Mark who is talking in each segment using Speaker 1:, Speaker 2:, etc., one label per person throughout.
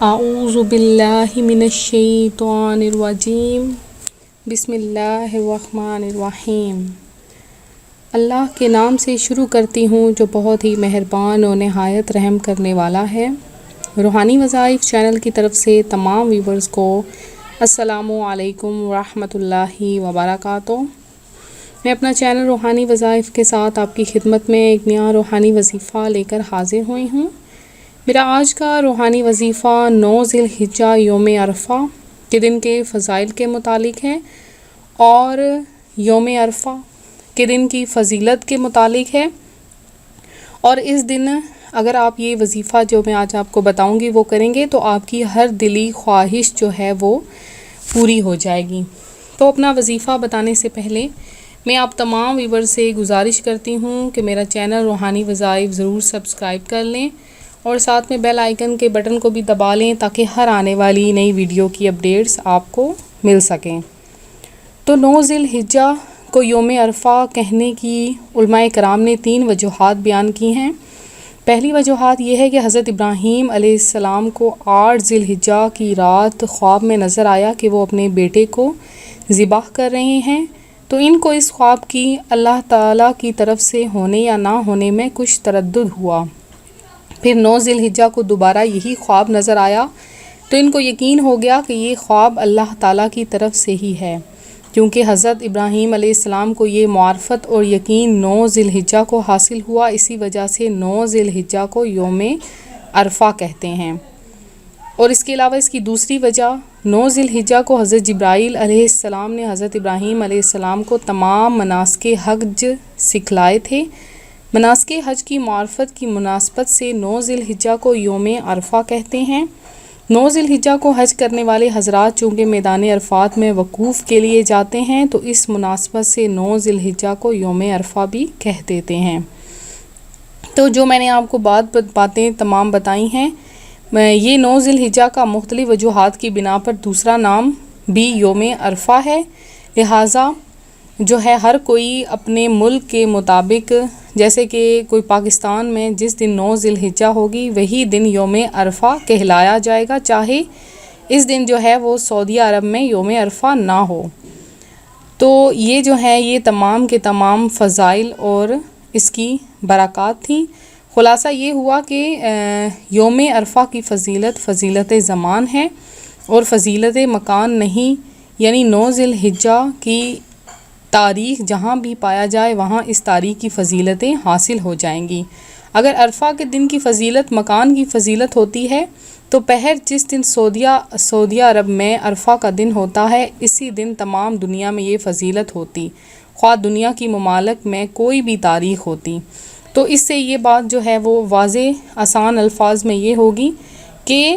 Speaker 1: اعوذ باللہ من الشیطان الرجیم بسم اللہ الرحمن الرحیم۔ اللہ کے نام سے شروع کرتی ہوں جو بہت ہی مہربان و نہایت رحم کرنے والا ہے۔ روحانی وظائف چینل کی طرف سے تمام ویورز کو السلام علیکم ورحمۃ اللہ وبرکاتہ۔ میں اپنا چینل روحانی وظائف کے ساتھ آپ کی خدمت میں ایک نیا روحانی وظیفہ لے کر حاضر ہوئی ہوں۔ میرا آج کا روحانی وظیفہ 9 ذی الحجہ یوم عرفہ کے دن کے فضائل کے متعلق ہے اور یوم عرفہ کے دن کی فضیلت کے متعلق ہے۔ اور اس دن اگر آپ یہ وظیفہ جو میں آج آپ کو بتاؤں گی وہ کریں گے تو آپ کی ہر دلی خواہش جو ہے وہ پوری ہو جائے گی۔ تو اپنا وظیفہ بتانے سے پہلے میں آپ تمام ویور سے گزارش کرتی ہوں کہ میرا چینل روحانی وظائف ضرور سبسکرائب کر لیں اور ساتھ میں بیل آئیکن کے بٹن کو بھی دبا لیں تاکہ ہر آنے والی نئی ویڈیو کی اپڈیٹس آپ کو مل سکیں۔ تو 9 ذی الحجہ کو یوم عرفہ کہنے کی علماء کرام نے 3 وجوہات بیان کی ہیں۔ پہلی وجوہات یہ ہے کہ حضرت ابراہیم علیہ السلام کو 8 ذی الحجہ کی رات خواب میں نظر آیا کہ وہ اپنے بیٹے کو ذبح کر رہے ہیں، تو ان کو اس خواب کی اللہ تعالیٰ کی طرف سے ہونے یا نہ ہونے میں کچھ تردد ہوا۔ پھر 9 ذی الحجہ کو دوبارہ یہی خواب نظر آیا تو ان کو یقین ہو گیا کہ یہ خواب اللہ تعالیٰ کی طرف سے ہی ہے، کیونکہ حضرت ابراہیم علیہ السلام کو یہ معرفت اور یقین 9 ذی الحجہ کو حاصل ہوا، اسی وجہ سے 9 ذی الحجہ کو یوم عرفہ کہتے ہیں۔ اور اس کے علاوہ اس کی دوسری وجہ 9 ذی الحجہ کو حضرت جبرائیل علیہ السلام نے حضرت ابراہیم علیہ السلام کو تمام مناسک حج سکھلائے تھے۔ مناسک حج کی معرفت کی مناسبت سے 9 ذی الحجہ کو یوم عرفہ کہتے ہیں۔ 9 ذی الحجہ کو حج کرنے والے حضرات چونکہ میدان عرفات میں وقوف کے لیے جاتے ہیں تو اس مناسبت سے 9 ذی الحجہ کو یوم عرفہ بھی کہہ دیتے ہیں۔ تو جو میں نے آپ کو باتیں تمام بتائی ہیں، یہ 9 ذی الحجہ کا مختلف وجوہات کی بنا پر دوسرا نام بھی یوم عرفہ ہے، لہٰذا جو ہے ہر کوئی اپنے ملک کے مطابق، جیسے کہ کوئی پاکستان میں جس دن 9 ذی الحجہ ہوگی وہی دن یوم عرفہ کہلایا جائے گا، چاہے اس دن جو ہے وہ سعودیہ عرب میں یوم عرفہ نہ ہو۔ تو یہ جو ہے یہ تمام کے تمام فضائل اور اس کی برکات تھیں۔ خلاصہ یہ ہوا کہ یوم عرفہ کی فضیلت زمان ہے اور فضیلت مکان نہیں، یعنی 9 ذی الحجہ کی تاریخ جہاں بھی پایا جائے وہاں اس تاریخ کی فضیلتیں حاصل ہو جائیں گی۔ اگر عرفہ کے دن کی فضیلت مکان کی فضیلت ہوتی ہے تو پہر جس دن سعودیہ عرب میں عرفہ کا دن ہوتا ہے اسی دن تمام دنیا میں یہ فضیلت ہوتی، خواہ دنیا کی ممالک میں کوئی بھی تاریخ ہوتی۔ تو اس سے یہ بات جو ہے وہ واضح آسان الفاظ میں یہ ہوگی کہ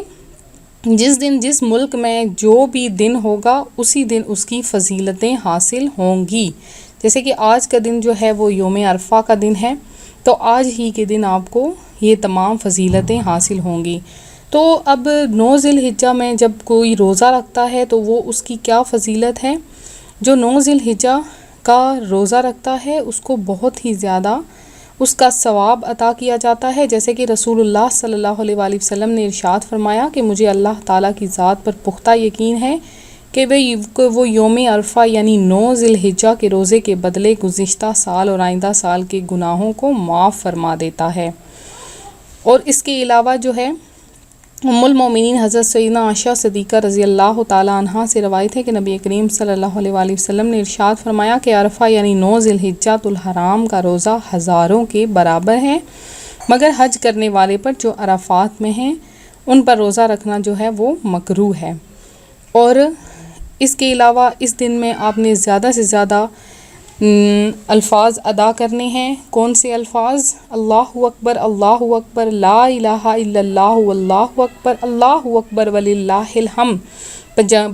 Speaker 1: جس دن جس ملک میں جو بھی دن ہوگا اسی دن اس کی فضیلتیں حاصل ہوں گی۔ جیسے کہ آج کا دن جو ہے وہ یوم عرفہ کا دن ہے تو آج ہی کے دن آپ کو یہ تمام فضیلتیں حاصل ہوں گی۔ تو اب 9 ذی الحجہ میں جب کوئی روزہ رکھتا ہے تو وہ اس کی کیا فضیلت ہے؟ جو 9 ذی الحجہ کا روزہ رکھتا ہے اس کو بہت ہی زیادہ اس کا ثواب عطا کیا جاتا ہے، جیسے کہ رسول اللہ صلی اللہ علیہ وآلہ وسلم نے ارشاد فرمایا کہ مجھے اللہ تعالیٰ کی ذات پر پختہ یقین ہے کہ وہ یوم عرفہ یعنی 9 ذی الحجہ کے روزے کے بدلے گزشتہ سال اور آئندہ سال کے گناہوں کو معاف فرما دیتا ہے۔ اور اس کے علاوہ جو ہے ام المومنین حضرت سیدنا عائشہ صدیقہ رضی اللہ تعالیٰ عنہا سے روایت ہے کہ نبی کریم صلی اللہ علیہ وآلہ وسلم نے ارشاد فرمایا کہ عرفہ یعنی 9 ذی الحجہ الحرام کا روزہ ہزاروں کے برابر ہے، مگر حج کرنے والے پر جو عرفات میں ہیں ان پر روزہ رکھنا جو ہے وہ مکروہ ہے۔ اور اس کے علاوہ اس دن میں آپ نے زیادہ سے زیادہ الفاظ ادا کرنے ہیں۔ کون سے الفاظ؟ اللہ اکبر، لا الہ الا اللہ، واللہ اکبر، اللہ اکبر وللہ الحمد۔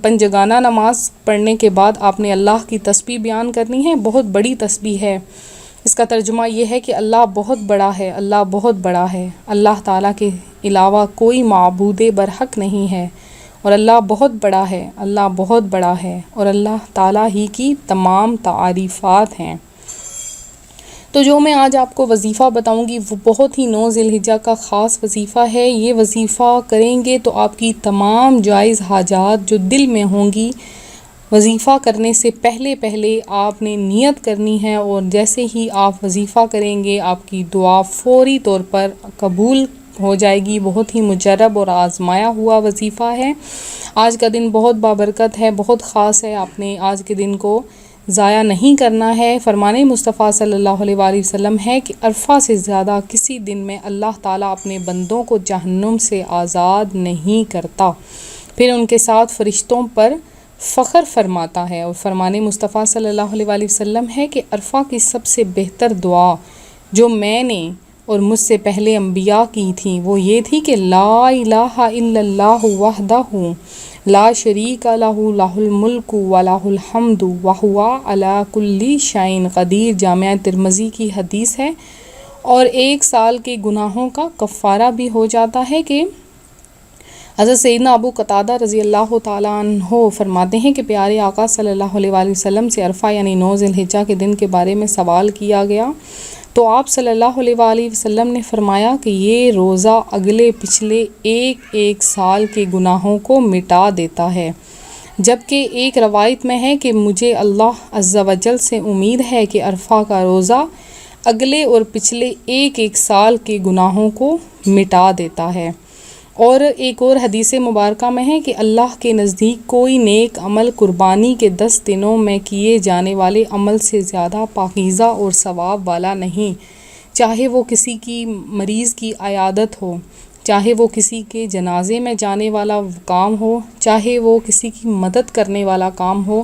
Speaker 1: پنجگانہ نماز پڑھنے کے بعد آپ نے اللہ کی تسبیح بیان کرنی ہے، بہت بڑی تسبیح ہے۔ اس کا ترجمہ یہ ہے کہ اللہ بہت بڑا ہے، اللہ بہت بڑا ہے، اللہ تعالیٰ کے علاوہ کوئی معبود برحق نہیں ہے، اور اللہ بہت بڑا ہے، اللہ بہت بڑا ہے، اور اللہ تعالیٰ ہی کی تمام تعریفات ہیں۔ تو جو میں آج آپ کو وظیفہ بتاؤں گی وہ بہت ہی 9 ذی الحجہ کا خاص وظیفہ ہے۔ یہ وظیفہ کریں گے تو آپ کی تمام جائز حاجات جو دل میں ہوں گی، وظیفہ کرنے سے پہلے آپ نے نیت کرنی ہے، اور جیسے ہی آپ وظیفہ کریں گے آپ کی دعا فوری طور پر قبول ہو جائے گی۔ بہت ہی مجرب اور آزمایا ہوا وظیفہ ہے۔ آج کا دن بہت بابرکت ہے، بہت خاص ہے، آپ نے آج کے دن کو ضائع نہیں کرنا ہے۔ فرمان مصطفیٰ صلی اللہ علیہ وآلہ وسلم ہے کہ عرفہ سے زیادہ کسی دن میں اللہ تعالیٰ اپنے بندوں کو جہنم سے آزاد نہیں کرتا، پھر ان کے ساتھ فرشتوں پر فخر فرماتا ہے۔ اور فرمان مصطفیٰ صلی اللہ علیہ وآلہ وسلم ہے کہ عرفہ کی سب سے بہتر دعا جو میں نے اور مجھ سے پہلے انبیاء کی تھی وہ یہ تھی کہ لا الہ الا اللہ وحدہ لا شریک لہ لہ الملک و لہ الحمد وہو علی کل شیء قدیر، جامعہ ترمذی کی حدیث ہے۔ اور 1 سال کے گناہوں کا کفارہ بھی ہو جاتا ہے کہ حضرت سیدنا ابو قتادہ رضی اللہ تعالیٰ عنہ فرماتے ہیں کہ پیارے آقا صلی اللہ علیہ وآلہ وسلم سے عرفہ یعنی 9 ذی الحجہ کے دن کے بارے میں سوال کیا گیا، تو آپ صلی اللہ علیہ وآلہ وسلم نے فرمایا کہ یہ روزہ اگلے پچھلے ایک سال کے گناہوں کو مٹا دیتا ہے، جبکہ ایک روایت میں ہے کہ مجھے اللہ عز و جل سے امید ہے کہ عرفہ کا روزہ اگلے اور پچھلے ایک سال کے گناہوں کو مٹا دیتا ہے۔ اور ایک اور حدیث مبارکہ میں ہے کہ اللہ کے نزدیک کوئی نیک عمل قربانی کے 10 دنوں میں کیے جانے والے عمل سے زیادہ پاکیزہ اور ثواب والا نہیں، چاہے وہ کسی کی مریض کی عیادت ہو، چاہے وہ کسی کے جنازے میں جانے والا کام ہو، چاہے وہ کسی کی مدد کرنے والا کام ہو،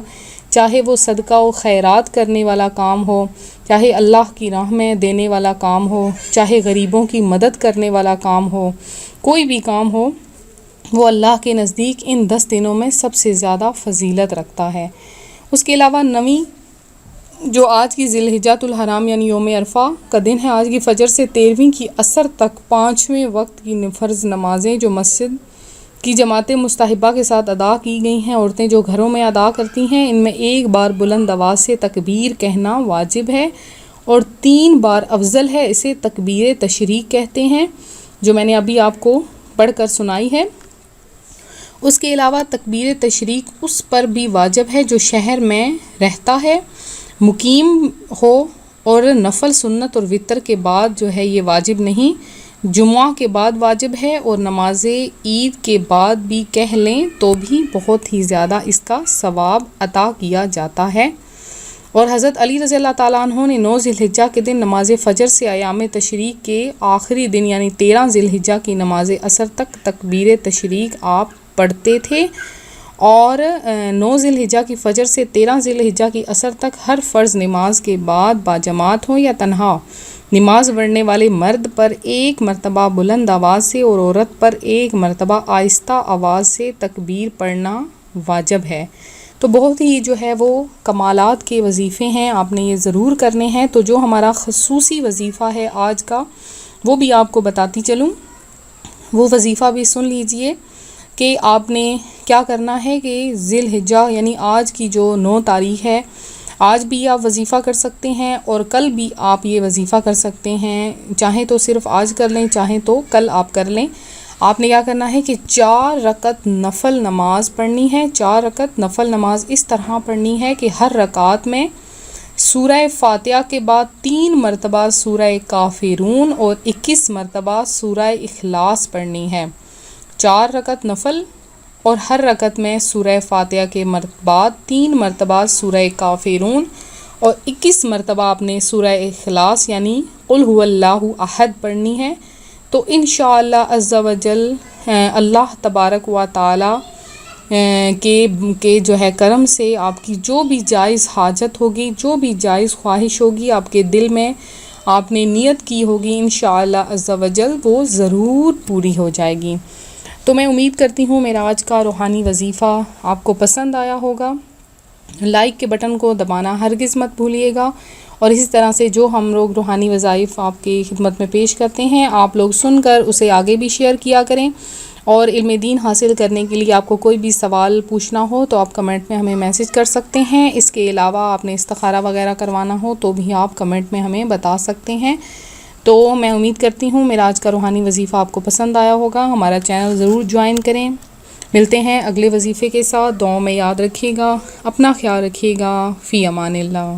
Speaker 1: چاہے وہ صدقہ و خیرات کرنے والا کام ہو، چاہے اللہ کی راہ میں دینے والا کام ہو، چاہے غریبوں کی مدد کرنے والا کام ہو، کوئی بھی کام ہو وہ اللہ کے نزدیک ان 10 دنوں میں سب سے زیادہ فضیلت رکھتا ہے۔ اس کے علاوہ 9ویں جو آج کی ذی الحجۃ الحرام یعنی یوم عرفہ کا دن ہے، آج کی فجر سے 13ویں کی عصر تک 5ویں وقت کی فرض نمازیں جو مسجد کی جماعت مستحبہ کے ساتھ ادا کی گئی ہیں، عورتیں جو گھروں میں ادا کرتی ہیں، ان میں 1 بار بلند آواز سے تکبیر کہنا واجب ہے، اور 3 بار افضل ہے، اسے تکبیر تشریق کہتے ہیں، جو میں نے ابھی آپ کو پڑھ کر سنائی ہے۔ اس کے علاوہ تکبیر تشریق اس پر بھی واجب ہے جو شہر میں رہتا ہے، مقیم ہو، اور نفل سنت اور وتر کے بعد جو ہے یہ واجب نہیں، جمعہ کے بعد واجب ہے، اور نماز عید کے بعد بھی کہہ لیں تو بھی بہت ہی زیادہ اس کا ثواب عطا کیا جاتا ہے۔ اور حضرت علی رضی اللہ تعالیٰ عنہ نے 9 ذی الحجہ کے دن نماز فجر سے ایام تشریق کے آخری دن یعنی 13 ذی الحجہ کی نماز عصر تک تکبیر تشریق آپ پڑھتے تھے، اور 9 ذی الحجہ کی فجر سے 13 ذی الحجہ کی عصر تک ہر فرض نماز کے بعد باجماعت ہو یا تنہا نماز پڑھنے والے مرد پر 1 مرتبہ بلند آواز سے اور عورت پر 1 مرتبہ آہستہ آواز سے تکبیر پڑھنا واجب ہے۔ تو بہت ہی جو ہے وہ کمالات کے وظیفے ہیں، آپ نے یہ ضرور کرنے ہیں۔ تو جو ہمارا خصوصی وظیفہ ہے آج کا وہ بھی آپ کو بتاتی چلوں، وہ وظیفہ بھی سن لیجئے کہ آپ نے کیا کرنا ہے کہ ذی الحجہ یعنی آج کی جو 9 تاریخ ہے، آج بھی آپ وظیفہ کر سکتے ہیں اور کل بھی آپ یہ وظیفہ کر سکتے ہیں، چاہیں تو صرف آج کر لیں، چاہیں تو کل آپ کر لیں۔ آپ نے کیا کرنا ہے کہ 4 رکعت نفل نماز پڑھنی ہے۔ 4 رکعت نفل نماز اس طرح پڑھنی ہے کہ ہر رکعت میں سورہ فاتحہ کے بعد 3 مرتبہ سورہ کافرون اور 21 مرتبہ سورہ اخلاص پڑھنی ہے۔ 4 رکعت نفل اور ہر رکعت میں سورہ فاتحہ کے بعد 3 مرتبہ سورہ کافرون اور 21 مرتبہ آپ نے سورہ اخلاص یعنی قل هو اللہ احد پڑھنی ہے۔ تو انشاءاللہ عز و جل اللہ تبارک و تعالی کے جو ہے کرم سے آپ کی جو بھی جائز حاجت ہوگی، جو بھی جائز خواہش ہوگی آپ کے دل میں آپ نے نیت کی ہوگی، انشاءاللہ عز و جل وہ ضرور پوری ہو جائے گی۔ تو میں امید کرتی ہوں میرا آج کا روحانی وظیفہ آپ کو پسند آیا ہوگا۔ لائک کے بٹن کو دبانا ہرگز مت بھولیے گا، اور اسی طرح سے جو ہم لوگ روحانی وظائف آپ کی خدمت میں پیش کرتے ہیں آپ لوگ سن کر اسے آگے بھی شیئر کیا کریں، اور علم دین حاصل کرنے کے لیے آپ کو کوئی بھی سوال پوچھنا ہو تو آپ کمنٹ میں ہمیں میسج کر سکتے ہیں. اس کے علاوہ آپ نے استخارہ وغیرہ کروانا ہو تو بھی آپ کمنٹ میں ہمیں بتا سکتے ہیں. تو میں امید کرتی ہوں میرا آج کا روحانی وظیفہ آپ کو پسند آیا ہوگا. ہمارا چینل ضرور جوائن کریں. ملتے ہیں اگلے وظیفے کے ساتھ. دعاؤں میں یاد رکھیے گا. اپنا خیال رکھیے گا. فی امان اللہ.